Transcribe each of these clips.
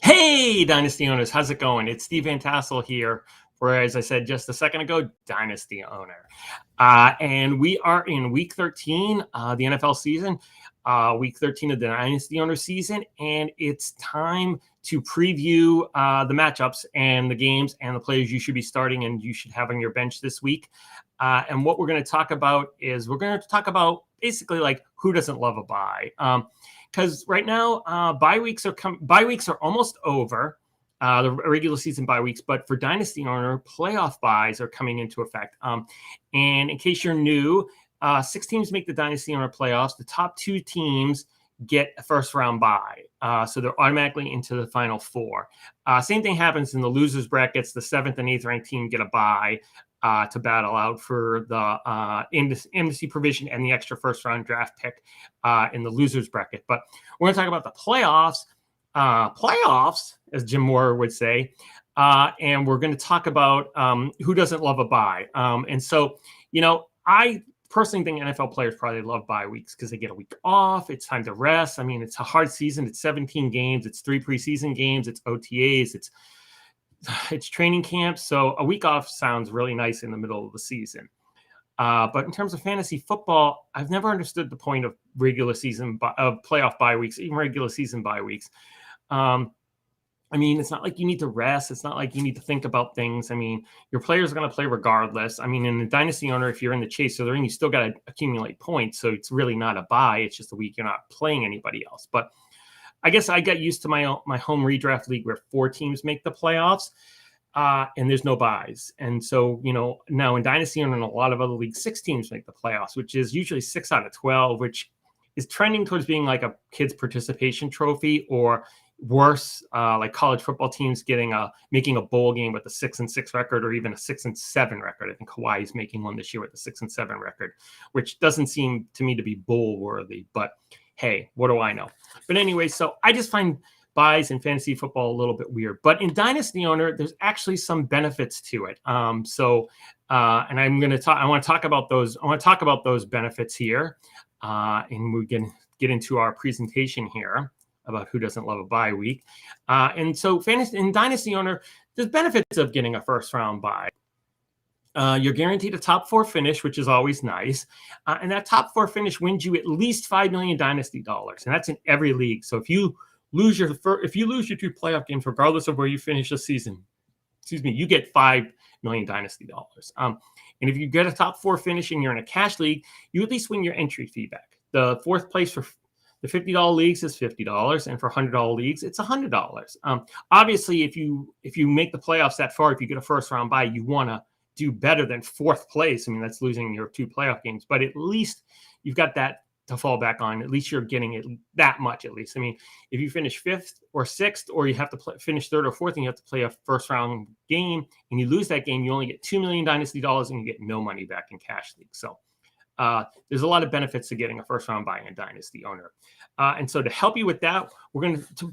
Hey, Dynasty owners, how's it going? It's Steve Van Tassel here for, as I said just a second ago, Dynasty owner. And we are in week 13, the NFL season, week 13 of the Dynasty owner season. And it's time to preview the matchups and the games and the players you should be starting and you should have on your bench this week. And what we're going to talk about is we're going to talk about basically like who doesn't love a bye. Because right now, bye weeks are almost over, the regular season bye weeks. But for Dynasty owner, playoff buys are coming into effect. And in case you're new, 6 teams make the Dynasty owner playoffs. The top 2 teams get a first round bye, so they're automatically into the final 4. Same thing happens in the losers brackets. The 7th and 8th ranked team get a bye to battle out for the amnesty provision and the extra first round draft pick in the losers bracket. But we're going to talk about the playoffs, as Jim Moore would say. And we're going to talk about who doesn't love a bye. And so, I personally think NFL players probably love bye weeks because they get a week off. It's time to rest. I mean, it's a hard season. It's 17 games. It's 3 preseason games. It's OTAs. It's training camp. So a week off sounds really nice in the middle of the season. But in terms of fantasy football, I've never understood the point of playoff bye weeks, even regular season bye weeks. I mean, it's not like you need to rest. It's not like you need to think about things. I mean, your players are going to play regardless. I mean, in the Dynasty owner, if you're in the chase of the ring, you still got to accumulate points. So it's really not a bye. It's just a week you're not playing anybody else. But I guess I got used to my home redraft league where 4 teams make the playoffs and there's no buys. And so, now in Dynasty and in a lot of other leagues, 6 teams make the playoffs, which is usually 6 out of 12, which is trending towards being like a kid's participation trophy, or worse, like college football teams making a bowl game with a 6-6 record, or even a 6-7 record. I think Hawaii's making one this year with a 6-7 record, which doesn't seem to me to be bowl worthy, but hey, what do I know? But anyway, so I just find buys in fantasy football a little bit weird. But in Dynasty owner, there's actually some benefits to it. And I'm going to talk. I want to talk about those. I want to talk about those benefits here, and we can get into our presentation here about who doesn't love a bye week. And so, fantasy in Dynasty owner, there's benefits of getting a first round bye. You're guaranteed a top 4 finish, which is always nice. And that top 4 finish wins you at least $5 million Dynasty dollars. And that's in every league. So if you lose your 2 playoff games, regardless of where you finish the season, you get $5 million Dynasty dollars. And if you get a top 4 finish and you're in a cash league, you at least win your entry fee back. The 4th place for the $50 leagues is $50, and for $100 leagues, it's $100. Obviously, if you make the playoffs that far, if you get a first round bye, you want to do better than 4th place. I mean, that's losing your 2 playoff games, but at least you've got that to fall back on. At least you're getting it that much, at least. I mean, if you finish 5th or 6th, or you have to finish 3rd or 4th, and you have to play a first round game, and you lose that game, you only get $2 million Dynasty dollars, and you get no money back in cash league. So there's a lot of benefits to getting a first round buy in a Dynasty owner. And so to help you with that,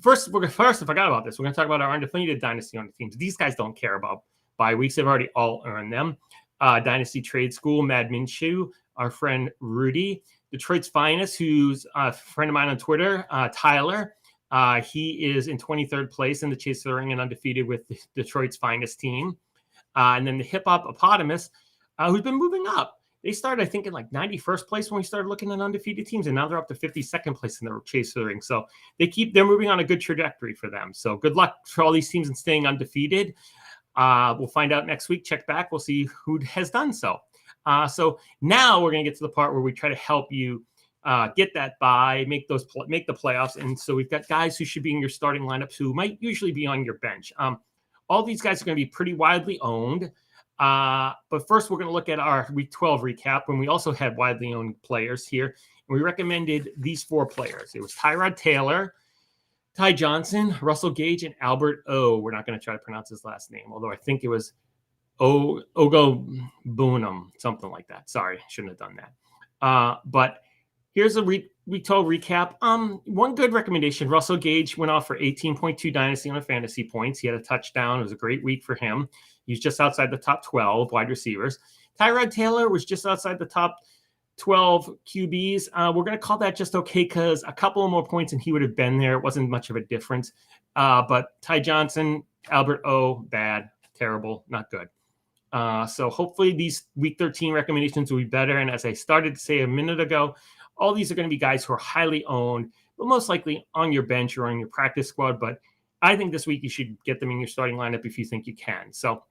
first, I forgot about this. We're going to talk about our undefeated Dynasty owner teams. These guys don't care about bye weeks. They've already all earned them. Dynasty Trade School, Mad Minshew, our friend Rudy, Detroit's Finest, who's a friend of mine on Twitter, Tyler. He is in 23rd place in the Chase of the Ring and undefeated with the Detroit's Finest team. And then the Hip Hop Opotamus, who's been moving up. They started, I think, in like 91st place when we started looking at undefeated teams, and now they're up to 52nd place in the Chase of the Ring. So they're moving on a good trajectory for them. So good luck for all these teams in staying undefeated. We'll find out next week. Check back. We'll see who has done so. So now we're going to get to the part where we try to help you get that bye, make the playoffs. And so we've got guys who should be in your starting lineups who might usually be on your bench. All these guys are going to be pretty widely owned. But first, we're going to look at our Week 12 recap when we also had widely owned players here. And we recommended these 4 players. It was Tyrod Taylor, Ty Johnson, Russell Gage, and Albert O. We're not going to try to pronounce his last name, although I think it was Ogo Boonham, something like that. Sorry, shouldn't have done that. But here's a Week 12 recap. One good recommendation, Russell Gage went off for 18.2 Dynasty on fantasy points. He had a touchdown. It was a great week for him. He's just outside the top 12 wide receivers. Tyrod Taylor was just outside the top 12 QBs. We're going to call that just okay because a couple of more points and he would have been there. It wasn't much of a difference. But Ty Johnson, Albert O, bad, terrible, not good. So hopefully these week 13 recommendations will be better. And as I started to say a minute ago, all these are going to be guys who are highly owned, but most likely on your bench or on your practice squad. But I think this week you should get them in your starting lineup if you think you can. So,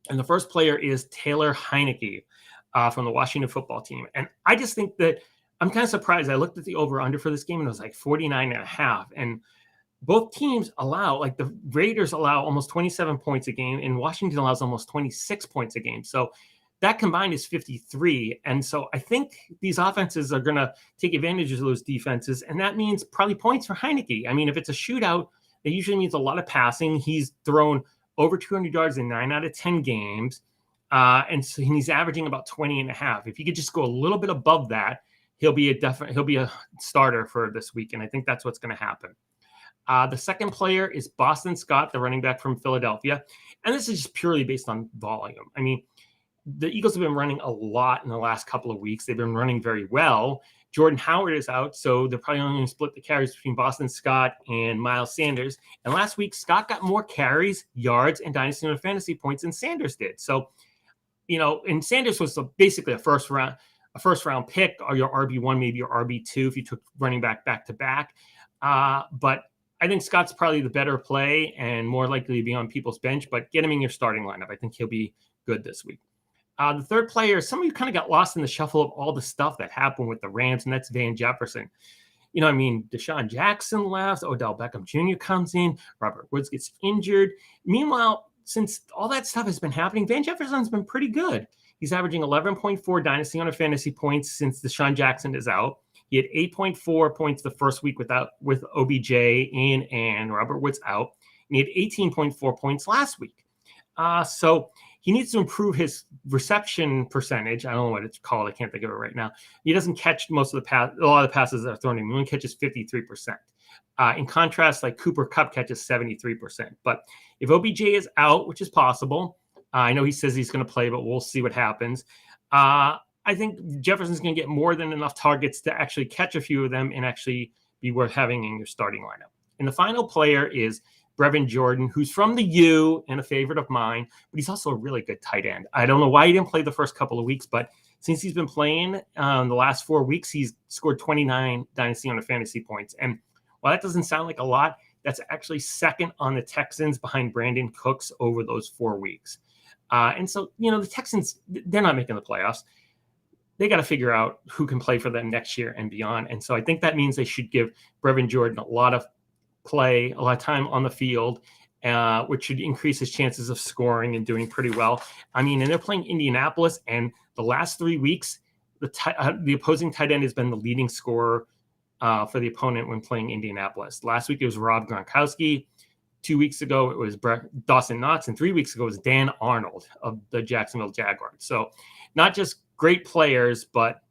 and the first player is Taylor Heinicke from the Washington football team. And I just think that I'm kind of surprised. I looked at the over-under for this game and it was like 49.5. And both teams allow, like the Raiders allow almost 27 points a game and Washington allows almost 26 points a game. So that combined is 53. And so I think these offenses are going to take advantage of those defenses. And that means probably points for Heinicke. I mean, if it's a shootout, that usually means a lot of passing. He's thrown over 200 yards in 9 out of 10 games. And so he's averaging about 20.5. If you could just go a little bit above that, he'll be a starter for this week. And I think that's what's going to happen. The second player is Boston Scott, the running back from Philadelphia. And this is just purely based on volume. I mean, the Eagles have been running a lot in the last couple of weeks. They've been running very well. Jordan Howard is out, so they're probably only going to split the carries between Boston Scott and Miles Sanders. And last week, Scott got more carries, yards, and dynasty and fantasy points than Sanders did. So, and Sanders was basically a first round pick, or your RB1, maybe your RB2 if you took running back to back. But I think Scott's probably the better play and more likely to be on people's bench, but get him in your starting lineup. I think he'll be good this week. The third player, some of you kind of got lost in the shuffle of all the stuff that happened with the Rams, and that's Van Jefferson. Deshaun Jackson left, Odell Beckham Jr. comes in, Robert Woods gets injured. Meanwhile, since all that stuff has been happening, Van Jefferson's been pretty good. He's averaging 11.4 dynasty on a fantasy points since Deshaun Jackson is out. He had 8.4 points the first week with OBJ in and Robert Woods out. And he had 18.4 points last week. So he needs to improve his reception percentage. I don't know what it's called. I can't think of it right now. He doesn't catch a lot of the passes that are thrown in. He only catches 53%. In contrast, like Cooper Kupp catches 73%. But if OBJ is out, which is possible, I know he says he's going to play, but we'll see what happens. I think Jefferson's going to get more than enough targets to actually catch a few of them and actually be worth having in your starting lineup. And the final player is Brevin Jordan, who's from the U and a favorite of mine, but he's also a really good tight end. I don't know why he didn't play the first couple of weeks, but since he's been playing the last 4 weeks, he's scored 29 dynasty on a fantasy points. And while that doesn't sound like a lot, that's actually second on the Texans behind Brandon Cooks over those 4 weeks. And so, the Texans, they're not making the playoffs. They got to figure out who can play for them next year and beyond. And so I think that means they should give Brevin Jordan a lot of play, a lot of time on the field, which should increase his chances of scoring and doing pretty well. I mean, and they're playing Indianapolis, and the last 3 weeks, the opposing tight end has been the leading scorer for the opponent when playing Indianapolis. Last week, it was Rob Gronkowski. 2 weeks ago, it was Dawson Knox, and 3 weeks ago, it was Dan Arnold of the Jacksonville Jaguars. So not just great players, but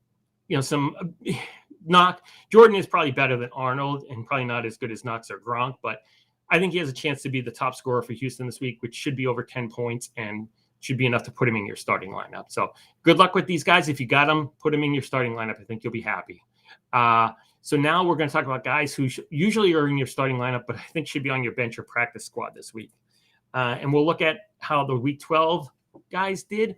Jordan is probably better than Arnold and probably not as good as Knox or Gronk, but I think he has a chance to be the top scorer for Houston this week, which should be over 10 points and should be enough to put him in your starting lineup. So good luck with these guys. If you got them, put them in your starting lineup. I think you'll be happy. So now we're going to talk about guys who usually are in your starting lineup, but I think should be on your bench or practice squad this week. And we'll look at how the week 12 guys did.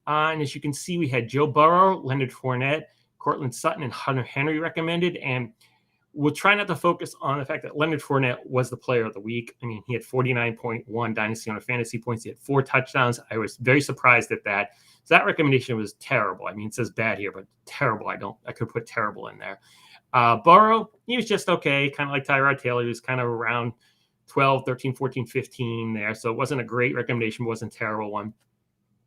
And as you can see, we had Joe Burrow, Leonard Fournette, Cortland Sutton, and Hunter Henry recommended. And we'll try not to focus on the fact that Leonard Fournette was the player of the week. I mean, he had 49.1 dynasty on a fantasy points. He had 4 touchdowns. I was very surprised at that. So that recommendation was terrible. I mean, it says bad here, but terrible. I could put terrible in there. Burrow, he was just okay, kind of like Tyrod Taylor. He was kind of around 12, 13, 14, 15 there. So it wasn't a great recommendation, wasn't a terrible one.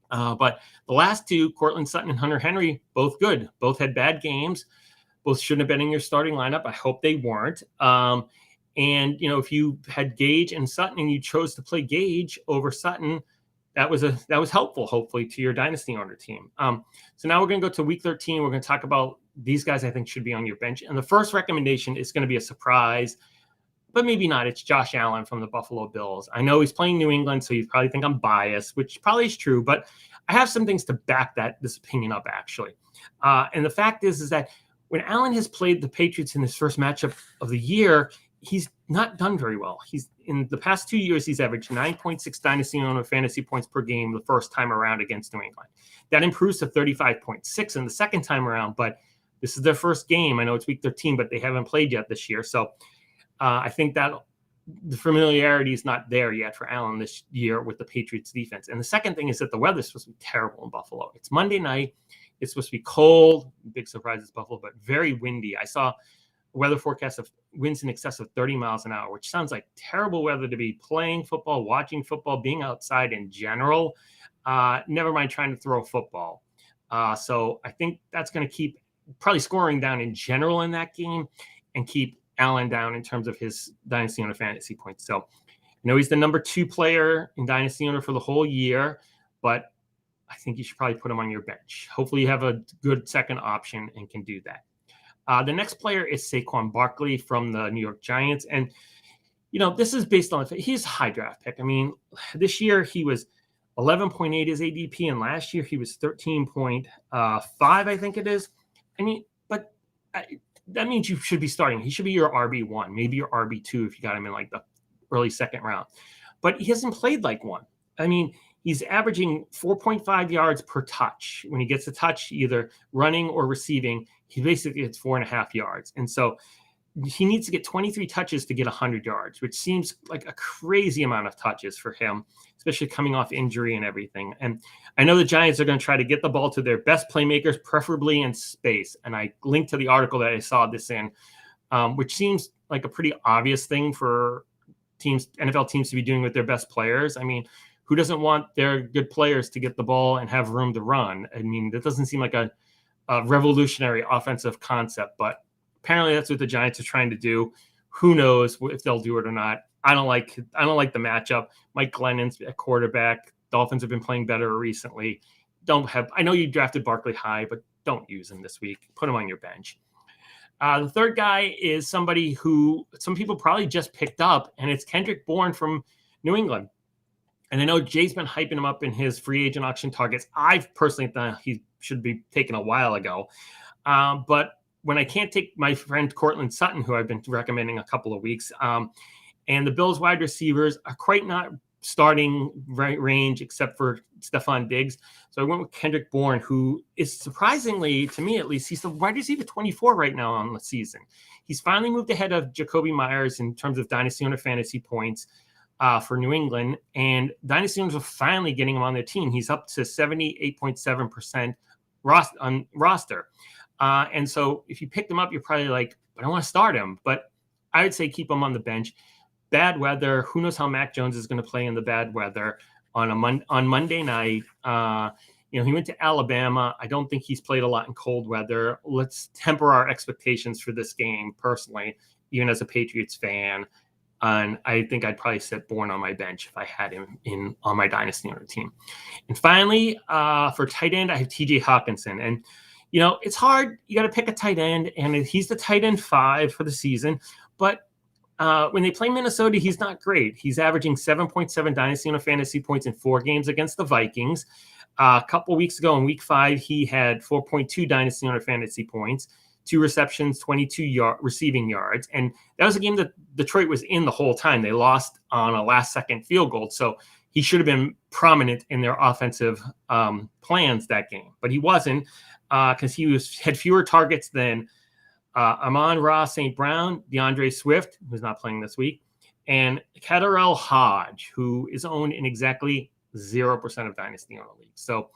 But the last two, Cortland Sutton and Hunter Henry, both good. Both had bad games. Both shouldn't have been in your starting lineup. I hope they weren't. And, if you had Gage and Sutton and you chose to play Gage over Sutton, that was helpful, hopefully, to your dynasty owner team. So now we're going to go to week 13. We're going to talk about these guys I think should be on your bench. And the first recommendation is going to be a surprise. but maybe not. It's Josh Allen from the Buffalo Bills. I know he's playing New England, so you probably think I'm biased, which probably is true, but I have some things to back this opinion up, actually. And the fact is that when Allen has played the Patriots in his first matchup of the year, he's not done very well. He's in the past 2 years, he's averaged 9.6 dynasty owner fantasy points per game the first time around against New England. That improves to 35.6 in the second time around, but this is their first game. I know it's week 13, but they haven't played yet this year. So I think that the familiarity is not there yet for Allen this year with the Patriots defense. And the second thing is that the weather is supposed to be terrible in Buffalo. It's Monday night. It's supposed to be cold. Big surprise, it's Buffalo, but very windy. I saw a weather forecast of winds in excess of 30 miles an hour, which sounds like terrible weather to be playing football, watching football, being outside in general. Never mind trying to throw a football. So I think that's going to keep probably scoring down in general in that game and keep Allen down in terms of his Dynasty Owner fantasy points. So he's the number 2 player in Dynasty Owner for the whole year, but I think you should probably put him on your bench. Hopefully you have a good second option and can do that. The next player is Saquon Barkley from the New York Giants. And, this is based on, he's a high draft pick. I mean, this year he was 11.8 is ADP, and last year he was 13.5, I think it is. I mean, but that means you should be starting. He should be your RB1, maybe your RB2 if you got him in like the early second round. But he hasn't played like one. I mean, he's averaging 4.5 yards per touch. When he gets a touch, either running or receiving, he basically gets 4.5 yards. And so he needs to get 23 touches to get 100 yards, which seems like a crazy amount of touches for him, especially coming off injury and everything. And I know the Giants are going to try to get the ball to their best playmakers, preferably in space. And I linked to the article that I saw this in, which seems like a pretty obvious thing for NFL teams to be doing with their best players. I mean, who doesn't want their good players to get the ball and have room to run? I mean, that doesn't seem like a revolutionary offensive concept, but apparently that's what the Giants are trying to do. Who knows if they'll do it or not? I don't like the matchup. Mike Glennon's at quarterback. Dolphins have been playing better recently. I know you drafted Barkley high, but don't use him this week. Put him on your bench. The third guy is somebody who some people probably just picked up, and it's Kendrick Bourne from New England. And I know Jay's been hyping him up in his free agent auction targets. I've personally thought he should be taken a while ago. But when I can't take my friend Cortland Sutton, who I've been recommending a couple of weeks, and the Bills wide receivers are quite not starting range except for Stephon Diggs. So I went with Kendrick Bourne, who is surprisingly, to me at least, he's the wide receiver 24 right now on the season. He's finally moved ahead of Jacoby Myers in terms of Dynasty Owner fantasy points for New England. And Dynasty Owners are finally getting him on their team. He's up to 78.7% roster. And so if you picked him up, you're probably like, but I want to start him. But I would say keep him on the bench. Bad weather. Who knows how Mac Jones is going to play in the bad weather on Monday night. He went to Alabama. I don't think he's played a lot in cold weather. Let's temper our expectations for this game personally, even as a Patriots fan. And I think I'd probably set Bourne on my bench if I had him on my Dynasty Owner team. And finally, for tight end, I have TJ Hawkinson. And it's hard. You got to pick a tight end, and he's the tight end 5 for the season. But when they play Minnesota, he's not great. He's averaging 7.7 Dynasty Owner fantasy points in 4 games against the Vikings. A couple weeks ago in week 5, he had 4.2 Dynasty Owner fantasy points, 2 receptions, 22 receiving yards. And that was a game that Detroit was in the whole time. They lost on a last-second field goal. So he should have been prominent in their offensive plans that game. But he wasn't because he had fewer targets than Amon-Ra St. Brown, DeAndre Swift, who's not playing this week, and Kaderel Hodge, who is owned in exactly 0% of Dynasty Owner leagues. So,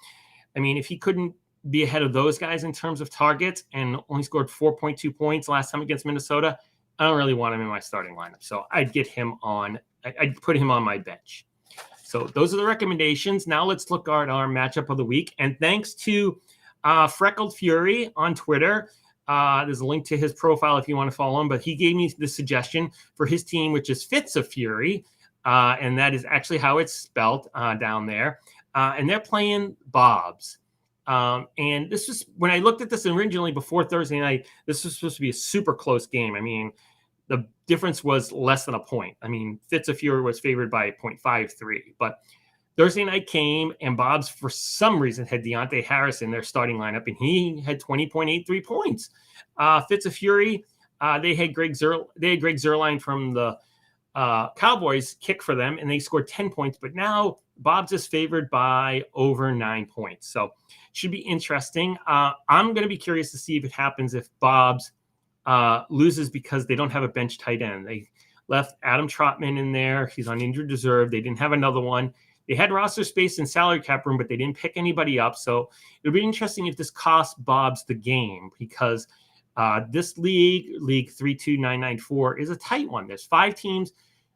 I mean, if he couldn't be ahead of those guys in terms of targets and only scored 4.2 points last time against Minnesota, I don't really want him in my starting lineup. So I'd put him on my bench. So those are the recommendations. Now let's look at our matchup of the week. And thanks to Freckled Fury on Twitter. There's a link to his profile if you want to follow him, but he gave me the suggestion for his team, which is Fitz of Fury. And that is actually how it's spelled down there. And they're playing Bobs. And this was when I looked at this originally before Thursday night, this was supposed to be a super close game. I mean, the difference was less than a point. I mean, Fitz of Fury was favored by 0.53, but Thursday night came and Bob's, for some reason, had Deontay Harris in their starting lineup, and he had 20.83 points. Fitz of Fury, they had Greg Zuerlein from the Cowboys kick for them, and they scored 10 points. But now Bob's is favored by over 9 points. So should be interesting. I'm going to be curious to see if it happens if Bob's loses because they don't have a bench tight end. They left Adam Trotman in there. He's on injured reserve. They didn't have another one. They had roster space and salary cap room, but they didn't pick anybody up. So it'll be interesting if this costs Bob's the game, because this league 32994, is a tight one. There's 5 teams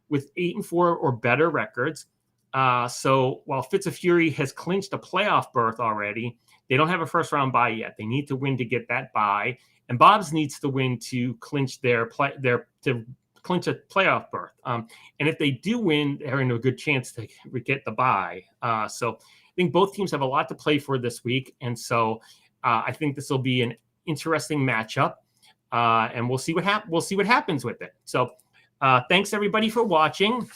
with 8-4 or better records. So while Fitz of Fury has clinched a playoff berth already, they don't have a first round bye yet. They need to win to get that bye, and Bob's needs to win to clinch clinch a playoff berth. And if they do win, they're in a good chance to get the bye. So I think both teams have a lot to play for this week. And so I think this will be an interesting matchup. And we'll see what happens with it. So thanks everybody for watching.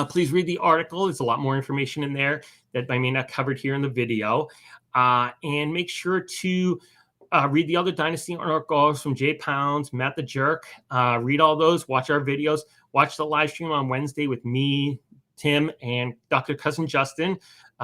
Please read the article. There's a lot more information in there that I may not covered here in the video. And make sure to read the other Dynasty articles from Jay Pounds, Matt the Jerk. Read all those. Watch our videos. Watch the live stream on Wednesday with me, Tim, and Dr. Cousin Justin.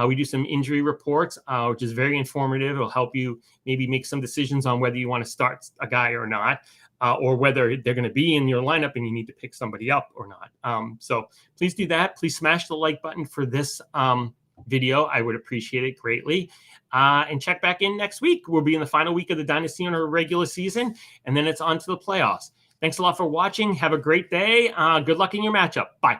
We do some injury reports, which is very informative. It'll help you maybe make some decisions on whether you want to start a guy or not, or whether they're going to be in your lineup and you need to pick somebody up or not. So please do that. Please smash the like button for this video. I would appreciate it greatly. And check back in next week. We'll be in the final week of the Dynasty Owner regular season, and then it's on to the playoffs. Thanks a lot for watching. Have a great day. Good luck in your matchup. Bye.